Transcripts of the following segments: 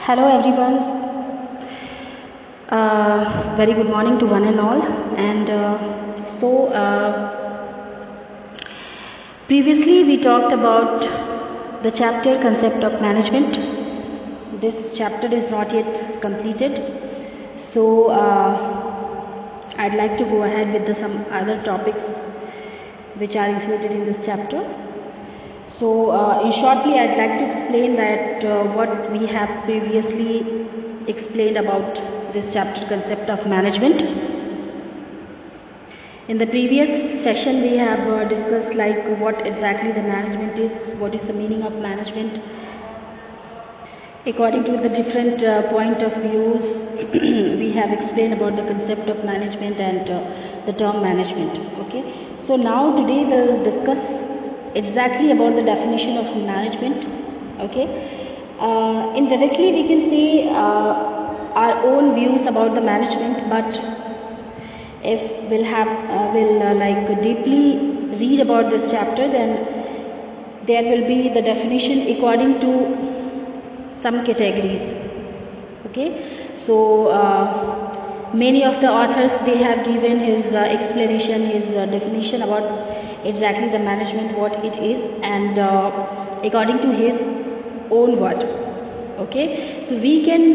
Hello everyone. Very good morning to one and all. And previously we talked about the chapter concept of management. This chapter is not yet completed, so I'd like to go ahead with some other topics which are included in this chapter. So in shortly I'd like to explain that what we have previously explained about this chapter concept of management. In the previous session we have discussed like what exactly the management is, what is the meaning of management according to the different point of views. We have explained about the concept of management and the term management. Okay, so now today we'll discuss exactly about the definition of management. Okay, indirectly we can say our own views about the management, but if we'll like deeply read about this chapter, then there will be the definition according to some categories. Okay, so many of the authors, they have given his explanation, his definition about exactly the management, what it is, and according to his own word. Okay, so we can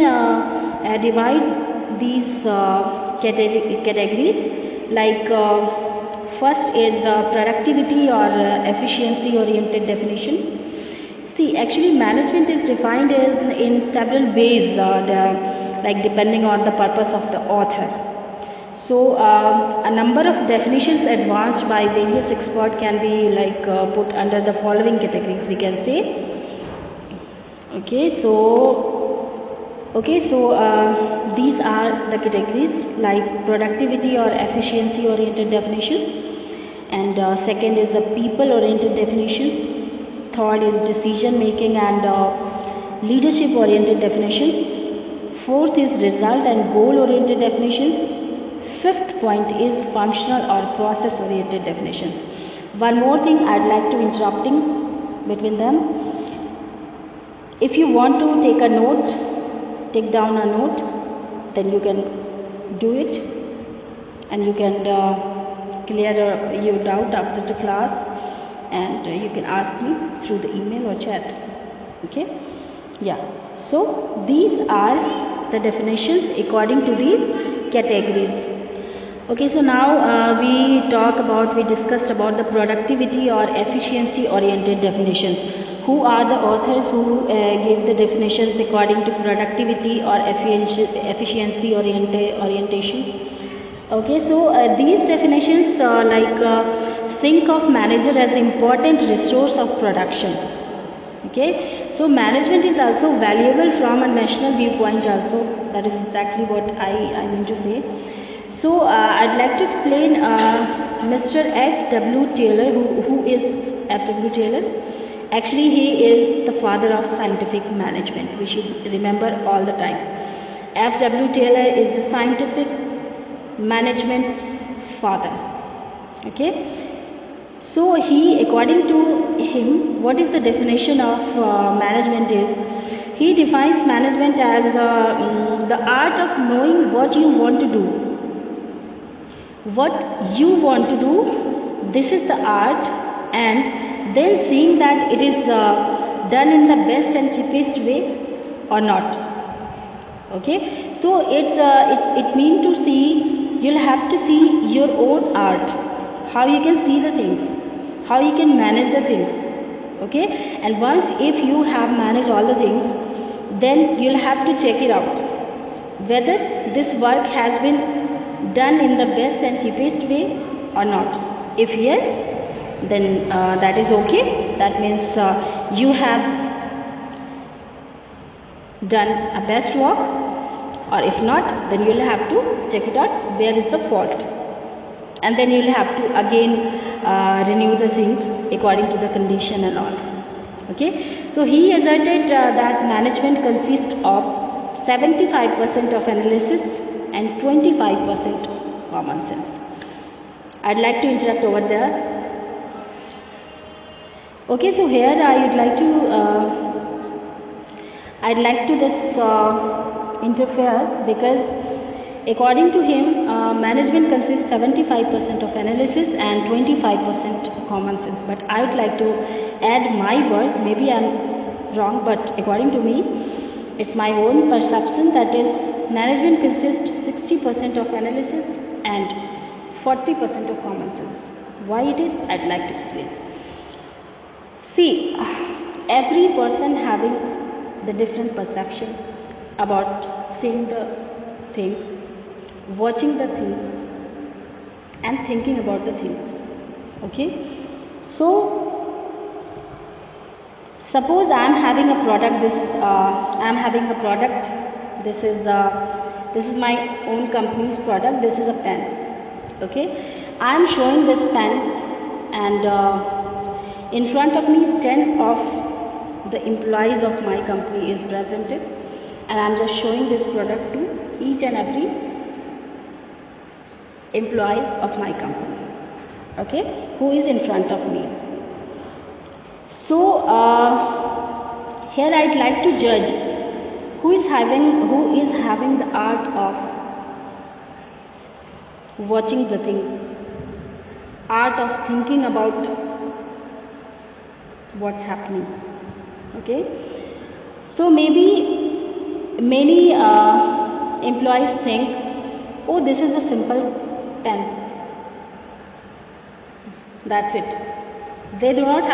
divide these categories like first is productivity or efficiency oriented definition. See, actually management is defined in several ways, like depending on the purpose of the author. So a number of definitions advanced by various experts can be like put under the following categories, we can say. Okay, so these are the categories like productivity or efficiency oriented definitions, and second is the people oriented definitions. Third is decision making and leadership oriented definitions. Fourth is result and goal oriented definitions. Fifth point is functional or process oriented definitions. One more thing I'd like to interrupting between them. If you want to take a note, take down a note, then you can do it, and you can clear your doubt after the class, and you can ask me through the email or chat. Okay, yeah, so these are the definitions according to these categories. Okay, so now we discussed about the productivity or efficiency oriented definitions. Who are the authors who gave the definitions according to productivity or efficiency orientations? Okay, so these definitions think of manager as important resource of production. Okay, so management is also valuable from a national viewpoint also. That is exactly what I mean to say. So I'd like to explain Mr. F.W. Taylor. Who is F.W. Taylor? Actually, he is the father of scientific management. We should remember all the time. F.W. Taylor is the scientific management's father. Okay. So he, according to him, what is the definition of management is? He defines management as the art of knowing what you want to do. What you want to do, this is the art, and then seeing that it is done in the best and cheapest way or not. Okay, so it means to see, you'll have to see your own art, how you can see the things, how you can manage the things. Okay, and once if you have managed all the things, then you'll have to check it out whether this work has been done in the best and cheapest way or not. If yes, then that is okay. That means you have done a best work, or if not, then you'll have to check it out where is the fault, and then you'll have to again renew the things according to the condition and all. Okay, so he asserted that management consists of 75% of analysis and 25% common sense. I'd like to interrupt over there. Okay, so here I would like to I'd like to just interfere, because according to him, management consists 75% of analysis and 25% common sense. But I would like to add my word. Maybe I'm wrong, but according to me, it's my own perception, that is, management consists 60% of analysis and 40% of common sense. Why it is? I'd like to explain. See, every person having the different perception about seeing the things, watching the things, and thinking about the things. Okay? So, suppose I am having a product. This is my own company's product. This is a pen. Okay? I am showing this pen, and in front of me 10 of the employees of my company is presented, and I am just showing this product to each and every employee of my company, okay, who is in front of me. So here I'd like to judge who is having the art of watching the things, art of thinking about what's happening. Okay, so maybe many employees think, oh, this is a simple pen, that's it. They do not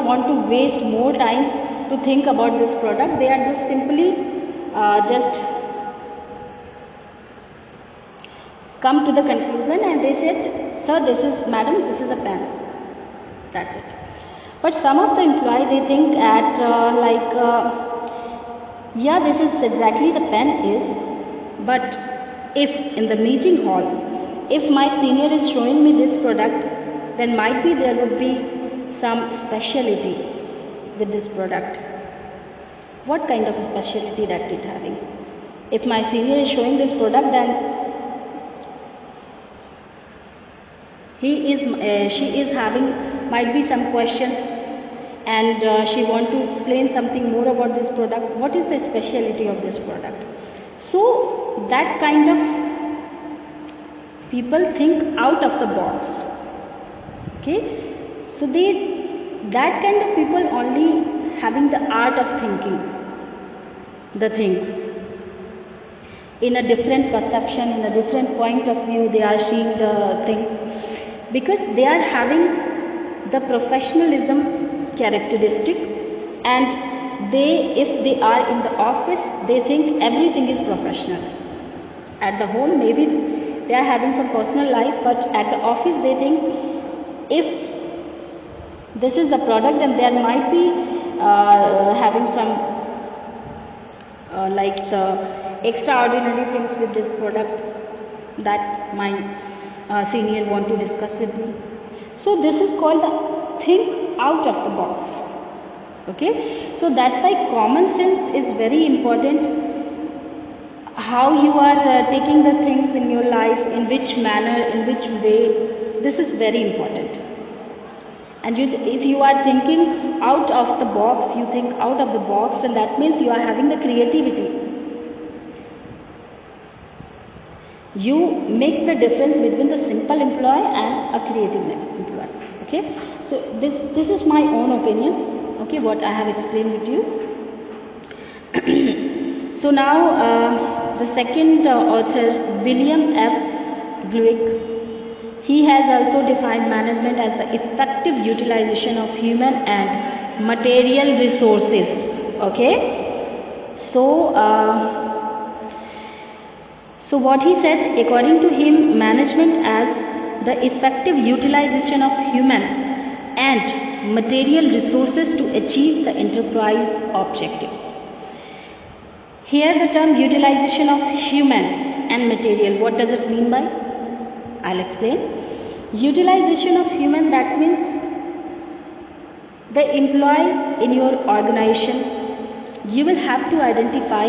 want to waste more time to think about this product. They are just simply just come to the conclusion, and they said, sir, madam, this is a pen, that's it. But some of the employees, they think yeah, this is exactly the pen is, but if in the meeting hall, if my senior is showing me this product, then might be there would be some speciality with this product. What kind of a speciality that it having? If my senior is showing this product, then she is having, might be some questions, and she want to explain something more about this product. What is the speciality of this product? So that kind of people think out of the box. Okay, so that kind of people only having the art of thinking the things in a different perception, in a different point of view. They are seeing the thing because they are having the professionalism characteristic, and if they are in the office, they think everything is professional. At the home, maybe they are having some personal life, but at the office they think, if this is the product, and there might be having some like the extraordinary things with this product that my senior want to discuss with me. So this is called the think out of the box. Okay, so that's why common sense is very important. How you are taking the things in your life, in which manner, in which way, this is very important. And if you are thinking out of the box, you think out of the box, and that means you are having the creativity. You make the difference between the simple employee and a creative employee. Okay, so this is my own opinion. Okay, what I have explained with you. So now the second author, William F. Glick, he has also defined management as the effective utilization of human and material resources. Okay, so what he said, according to him, management as the effective utilization of human and material resources to achieve the enterprise objectives. Here the term utilization of human and material, what does it mean by? I'll explain. Utilization of human, that means the employee in your organization, you will have to identify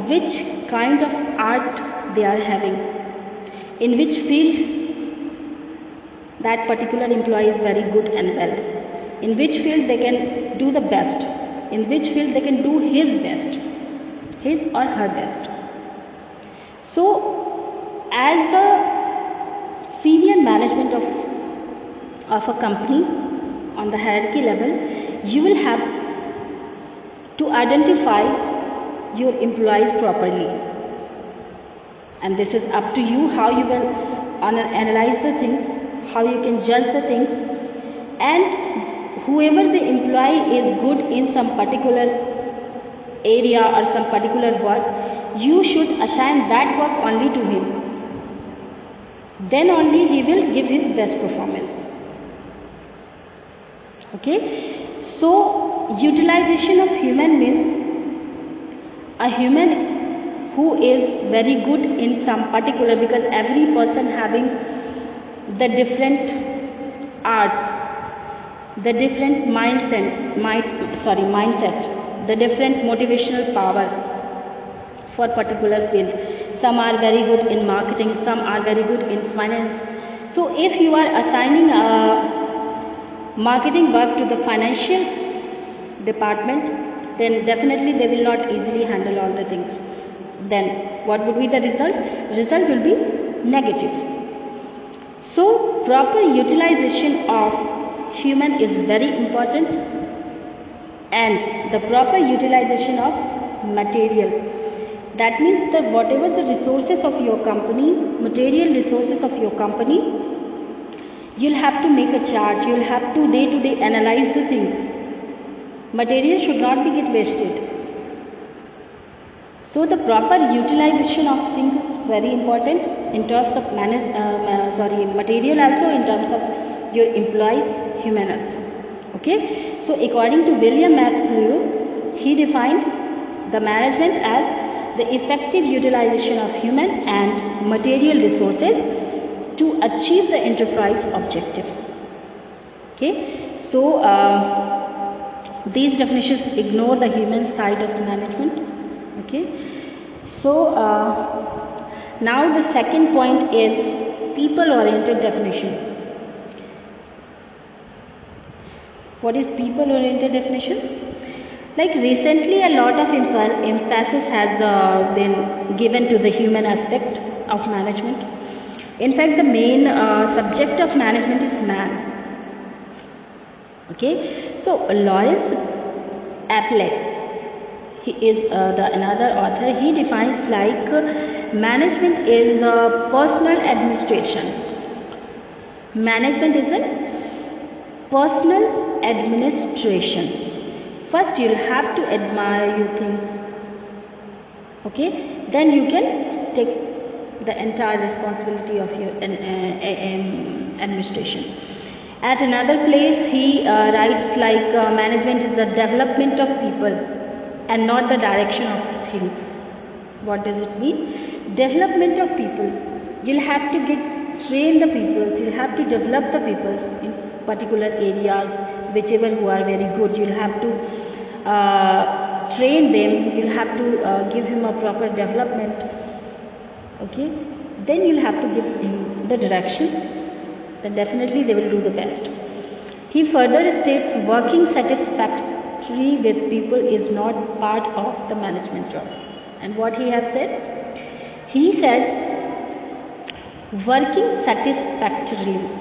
which kind of art they are having, in which field that particular employee is very good and well, in which field they can do the best, in which field they can do his best, his or her best. So as a senior management of a company on the hierarchy level, you will have to identify your employees properly, and this is up to you how you will analyze the things, how you can judge the things. And whoever the employee is good in some particular area or some particular work, you should assign that work only to him. Then only he will give his best performance. Okay, so utilization of human means a human who is very good in some particular, because every person having the different arts, the different mindset, the different motivational power for particular field. Some are very good in marketing, some are very good in finance. So if you are assigning a marketing work to the financial department, then definitely they will not easily handle all the things. Then what would be the result? Result will be negative. So proper utilization of human is very important, and the proper utilization of material. That means that whatever the resources of your company, material resources of your company, you'll have to make a chart, you'll have to day to day analyze the things. Material should not be get wasted. So the proper utilization of things is very important in terms of material, also in terms of your employees, human also. Okay. So according to William McClure, he defined the management as the effective utilization of human and material resources to achieve the enterprise objective. Okay. So these definitions ignore the human side of the management. Okay. So now the second point is people oriented definition. What is people oriented definition? Like recently a lot of emphasis has been given to the human aspect of management. In fact, the main subject of management is man. Okay. So Lois Applet, he is another author, he defines like management is personal administration. Management is a personal administration. First you will have to admire your things. Okay, then you can take the entire responsibility of your administration. At another place he writes like management is the development of people and not the direction of things. What does it mean? Development of people. You'll have to train the peoples, you'll have to develop the peoples in particular areas, whichever who are very good. You'll have to train them, you'll have to give him a proper development. Okay, then you'll have to give him the direction, then definitely they will do the best. He further states working satisfactory with people is not part of the management job. And what he has said? He said working satisfactorily.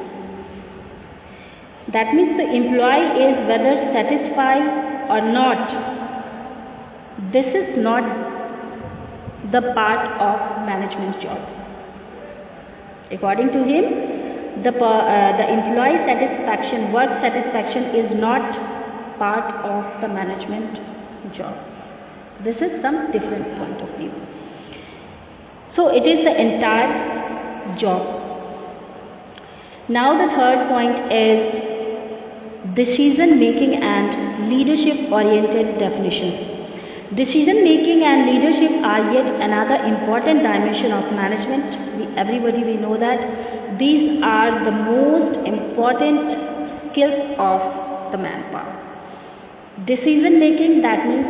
That means the employee is whether satisfied or not. This is not the part of management job. According to him, the employee satisfaction, work satisfaction is not part of the management job. This is some different point of view. So it is the entire job. Now the third point is decision making and leadership oriented definitions. Decision making and leadership are yet another important dimension of management. Everybody we know that these are the most important skills of the manpower. Decision making, that means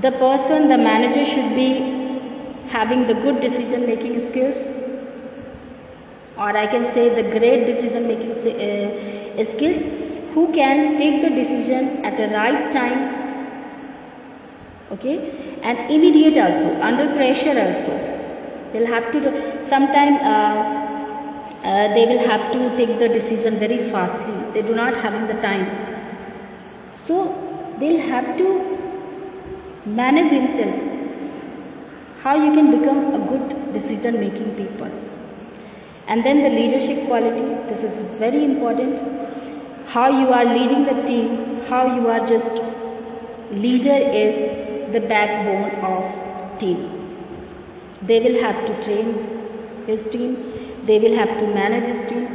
the person, the manager should be having the good decision making skills, or I can say the great decision making skills, who can take the decision at the right time, okay, and immediate also, under pressure also. They'll have to sometime they will have to take the decision very fastly. They do not having the time, so they'll have to manage himself. How you can become a good decision making people. And then the leadership quality, this is very important. How you are leading the team, how you are just leader is the backbone of team. They will have to train his team, they will have to manage his team,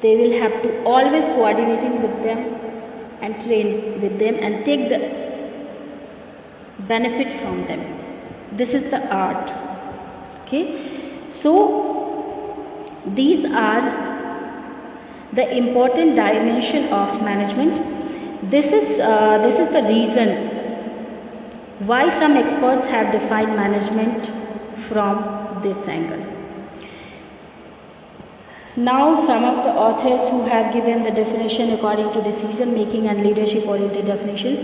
they will have to always coordinating with them and train with them and take the benefit from them. This is the art. Okay, so these are the important dimension of management. This is the reason why some experts have defined management from this angle. Now some of the authors who have given the definition according to decision making and leadership oriented definitions,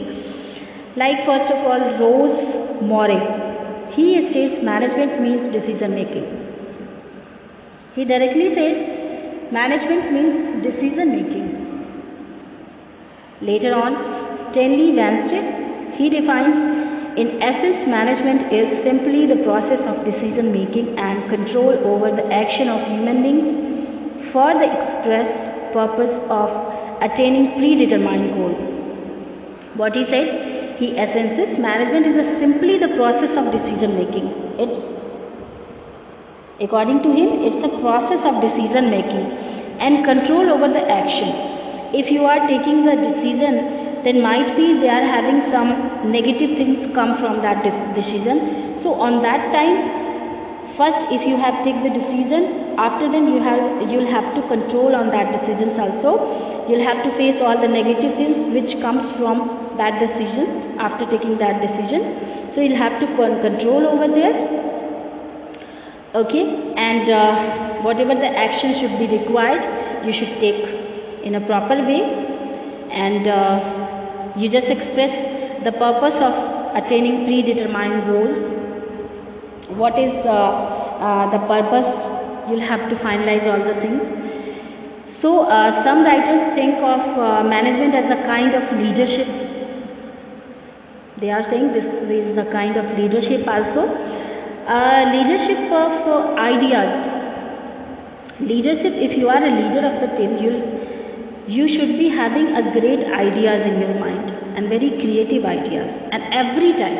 like first of all Rose Moore. He states management means decision making. He directly said management means decision making. Later on, Stanley Vanstead, he defines, in essence, management is simply the process of decision making and control over the action of human beings for the express purpose of attaining predetermined goals. What he said? He essences management is simply the process of decision making. It's, according to him, it's a process of decision making and control over the action. If you are taking the decision, then might be they are having some negative things come from that decision. So on that time, first if you have take the decision, after then you'll have to control on that decisions also. You'll have to face all the negative things which comes from that decision after taking that decision. So you'll have to control over there. Okay, and whatever the action should be required, you should take in a proper way, and you just express the purpose of attaining predetermined goals. What is the purpose? You'll have to finalize all the things. So some writers think of management as a kind of leadership. They are saying this is a kind of leadership also. Leadership of ideas. Leadership, if you are a leader of the team, you should be having a great ideas in your mind and very creative ideas, and every time.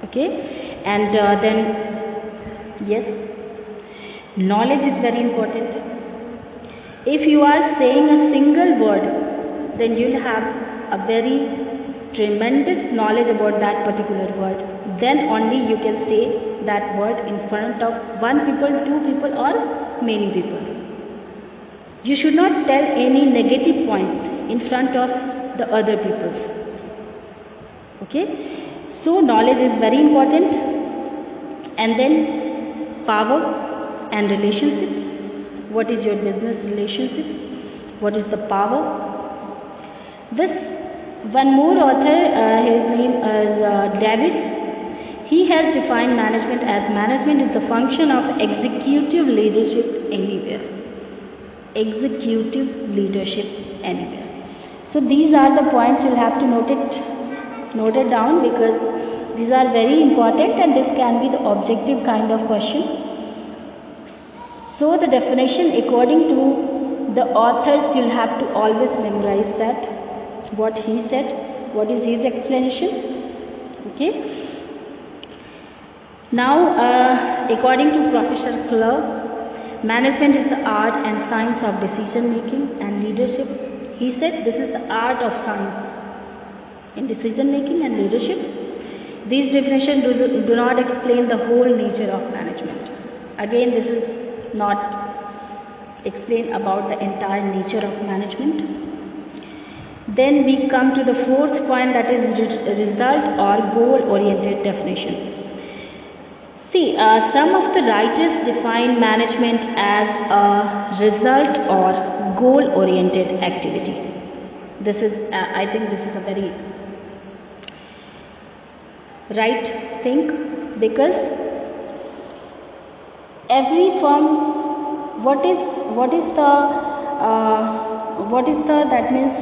Okay, and then yes, knowledge is very important. If you are saying a single word, then you'll have a very tremendous knowledge about that particular word. Then only you can say that word in front of one people, two people, or many people. You should not tell any negative points in front of the other people. Okay, so knowledge is very important. And then power and relationships. What is your business relationship? What is the power? This one more author, his name is Davis. He has defined management as management is the function of executive leadership anywhere. Executive leadership anywhere. So these are the points you'll have to note it down, because these are very important and this can be the objective kind of question. So the definition according to the authors, you'll have to always memorize that, what he said, what is his explanation. Okay. Now according to Professor Clark, management is the art and science of decision making and leadership. He said this is the art of science in decision making and leadership. These definitions do not explain the whole nature of management. Again, this is not explain about the entire nature of management. Then we come to the fourth point, that is result or goal oriented definitions. See, some of the writers define management as a result or goal oriented activity. This is I think this is a very right thing, because every firm, what is the that means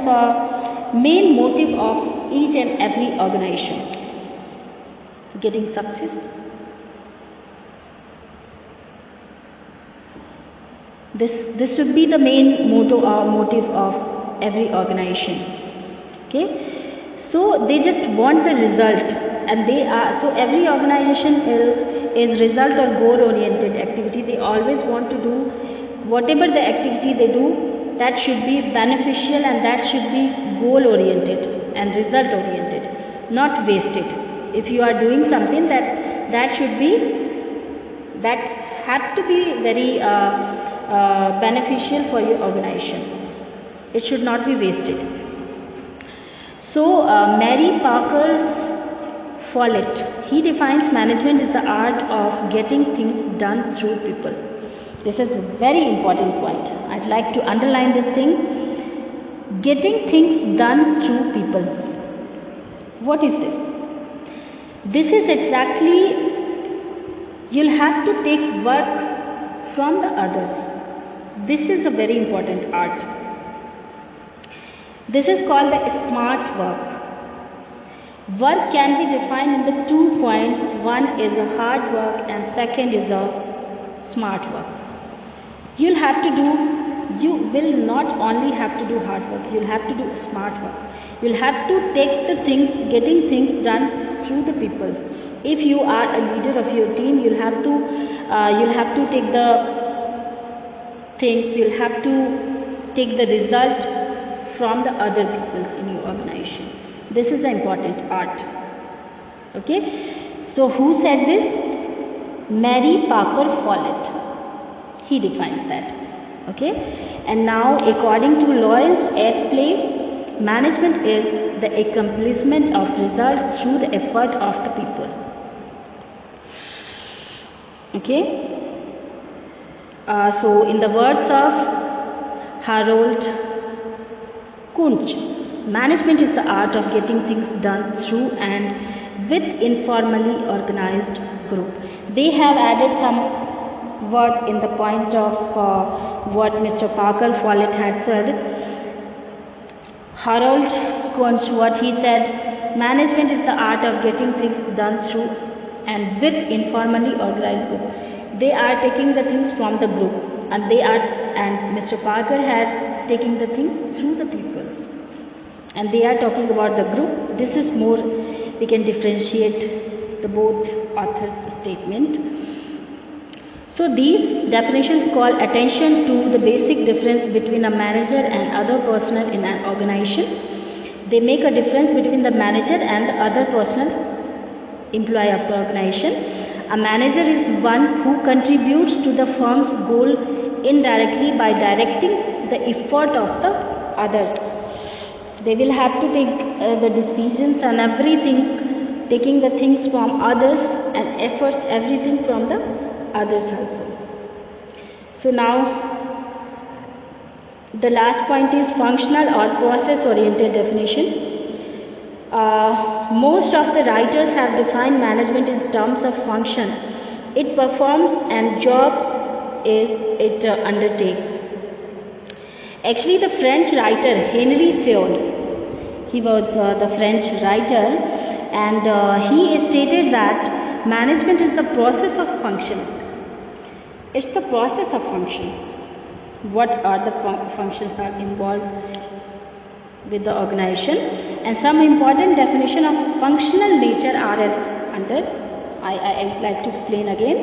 main motive of each and every organization? Getting success. This should be the main motto or motive of every organization. Okay, so they just want the result, and they are, so every organization is result or goal oriented activity. They always want to do whatever the activity they do, that should be beneficial and that should be goal oriented and result oriented, not wasted. If you are doing something, that should be, that had to be very beneficial for your organization. It should not be wasted. So Mary Parker Follett, he defines management is the art of getting things done through people. This is a very important point. I'd like to underline this thing. Getting things done through people. What is this? This is exactly, you'll have to take work from the others. This is a very important art. This is called the smart work. Work can be defined in the 2 points. One is a hard work and second is a smart work. You will not only have to do hard work, you'll have to do smart work. You'll have to take the things, getting things done through the people. If you are a leader of your team, you'll have to take the things, you'll have to take the result from the other people in your organization. This is the important art. Okay, so who said this? Mary Parker Follett. He defines that. Okay, and now according to Lawrence at Play, management is the accomplishment of results through the effort of the people. Okay, so in the words of Harold Kunch, management is the art of getting things done through and with informally organized group. They have added some word in the point of what Mr. Parker Follett had said. Harold Kunch, what he said, management is the art of getting things done through and with informally organized group. They are taking the things from the group, and Mr. Parker has taken the things through the people, and they are talking about the group. This is more, we can differentiate the both authors' statement. So these definitions call attention to the basic difference between a manager and other personnel in an organization. They make a difference between the manager and the other personal employee of the organization. A manager is one who contributes to the firm's goal indirectly by directing the effort of the others. They will have to take the decisions and everything, taking the things from others and efforts, everything from the others also. So now the last point is functional or process oriented definition. Most of the writers have defined management in terms of function it performs and jobs it undertakes. Actually, the French writer Henry Fayol, he was the French writer, and he stated that management is the process of function. It's the process of function. What are the functions are involved with the organization, and some important definition of functional nature are as under. I would like to explain again.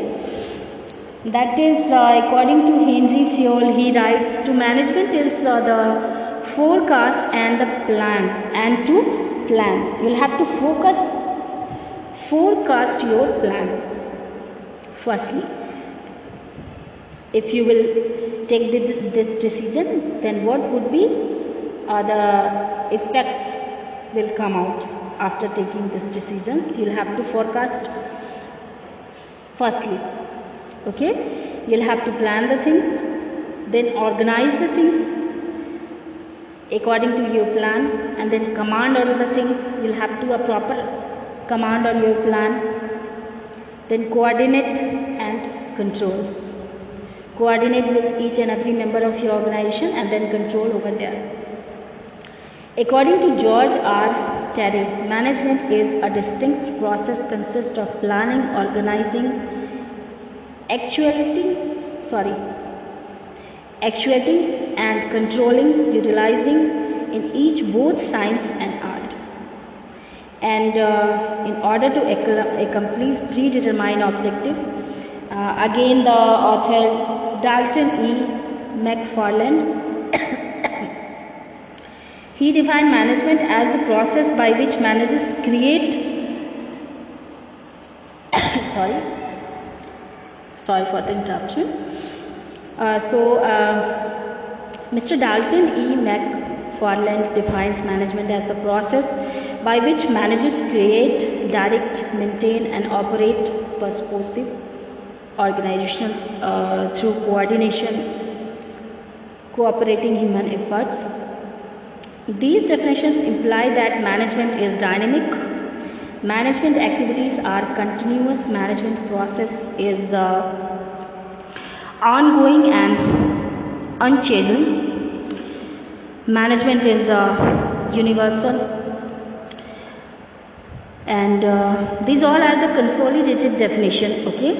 That is, according to Henry Fayol, he writes, to management is the forecast and the plan, and to plan. You will have to forecast your plan. Firstly, if you will take this decision, then what would be the effects will come out after taking this decisions. You will have to forecast firstly. Okay, you will have to plan the things, then organize the things, according to your plan, and then command all the things. You'll have to a proper command on your plan. Then coordinate and control. Coordinate with each and every member of your organization and then control over there. According to George R. Terry, management is a distinct process consist of planning, organizing, actuating and controlling, utilizing in each both science and art. And in order to accomplish predetermined objective, again the author Dalton E. McFarland, he defined management as the process by which managers create sorry for the interruption. Mr. Dalton E. McFarland defines management as the process by which managers create, direct, maintain and operate persuasive organization through coordination, cooperating human efforts. These definitions imply that management is dynamic, management activities are continuous, management process is ongoing and unchanging, management is universal. And these all are the consolidated definition. Okay,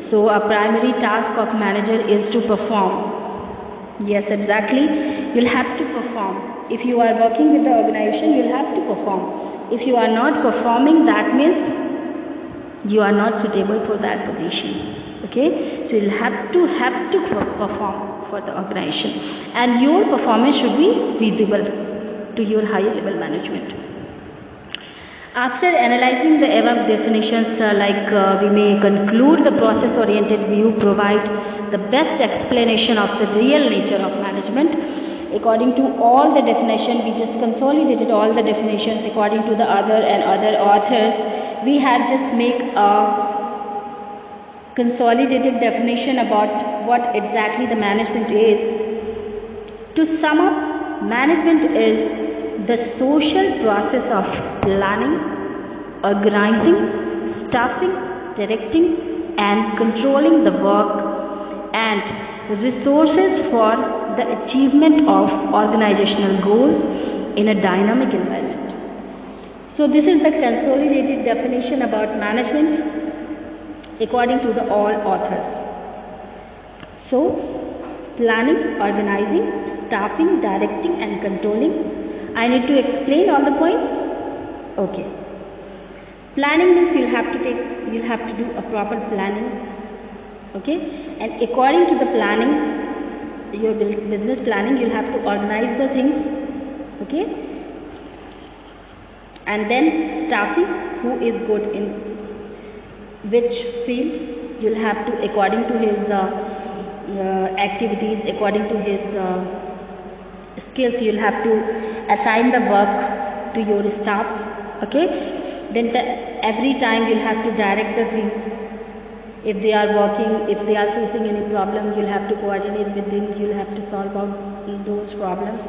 so a primary task of manager is to perform. Yes, exactly, you'll have to perform. If you are working with the organization, you'll have to perform. If you are not performing, that means you are not suitable for that position. Okay, so you'll have to perform for the organization, and your performance should be visible to your higher level management. After analyzing the above definitions, we may conclude the process-oriented view provide the best explanation of the real nature of management. According to all the definition, we just consolidated all the definitions according to the other authors. We had just make a consolidated definition about what exactly the management is. To sum up, management is the social process of planning, organizing, staffing, directing and controlling the work and resources for the achievement of organizational goals in a dynamic environment. So this is the consolidated definition about management according to the all authors. So planning, organizing, staffing, directing and controlling. I need to explain all the points. Okay. Planning means you'll have to do a proper planning. Okay, and according to the planning, your business planning, you'll have to organize the things. Okay, and then staffing, who is good in which field, you'll have to, according to his activities, according to his skills, you'll have to assign the work to your staffs. Okay, then every time you'll have to direct the things. If they are working, if they are facing any problem, you'll have to coordinate with them, you'll have to solve out those problems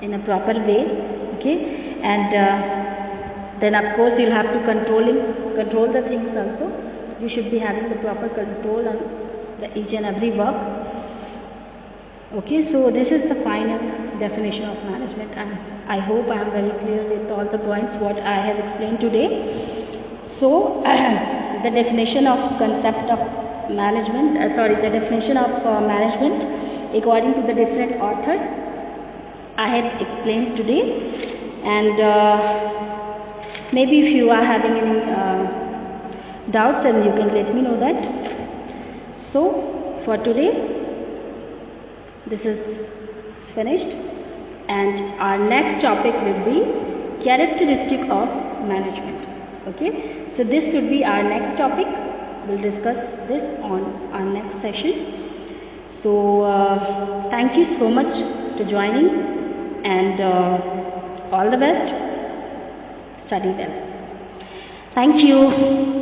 in a proper way. Okay, and then of course you'll have to control the things also. You should be having the proper control on each and every work. Okay, so this is the final definition of management, and I hope I am very clear with all the points what I have explained today. So the definition of concept of management, the definition of management according to the different authors I had explained today, and maybe if you are having any doubts, then you can let me know that. So for today this is finished, and our next topic will be characteristic of management. Okay, so this should be our next topic. We'll discuss this on our next session. So thank you so much to joining, and all the best. Study well. Thank you.